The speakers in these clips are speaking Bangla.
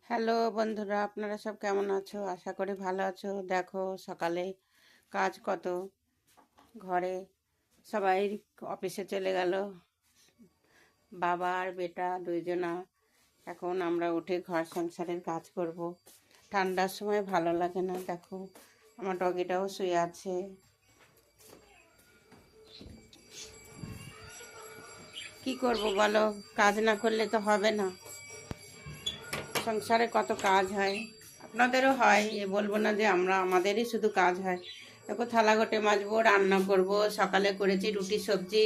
হ্যালো বন্ধুরা, আপনারা সব কেমন আছো? আশা করি ভালো আছো। দেখো সকালে কাজ কত, ঘরে সবাই অফিসে চলে গেল, বাবা আর বেটা দুইজনা। এখন আমরা উঠে ঘর সংসারের কাজ করব। ঠান্ডার সময় ভালো লাগে না। দেখো আমার ডগিটাও শুয়ে আছে। কি করব বলো, কাজ না করলে তো হবে না। সংসারে কত কাজ হয়, আপনাদেরও হয়, এ বলবো না যে আমাদেরই শুধু কাজ হয়। দেখো থালা ঘটে মাজবো, রান্না করব। সকালে করেছি রুটি সবজি।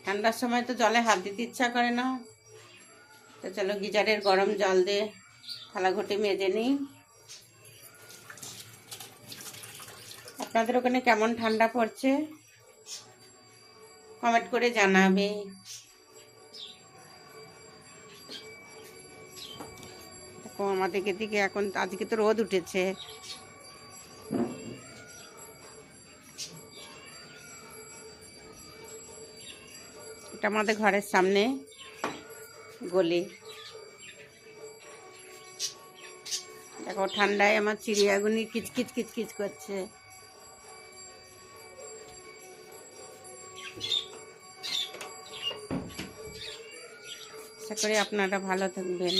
ঠান্ডার সময় তো জলে হাত দিতে ইচ্ছা করে না, তো চলো গিজারের গরম জল দিয়ে থালা ঘটে মেজে নিই। আপনাদের ওখানে কেমন ঠান্ডা পড়ছে কমেন্ট করে জানাবে। দেখো আমাদের দিকে এখন আজকে তো রোদ উঠেছে। এটা আমাদের ঘরের সামনে গলি। দেখো ঠান্ডায় আমার চিড়িয়াগুনি কিচকিচ কিচকিচ করছে। আশা করি আপনারা ভালো থাকবেন।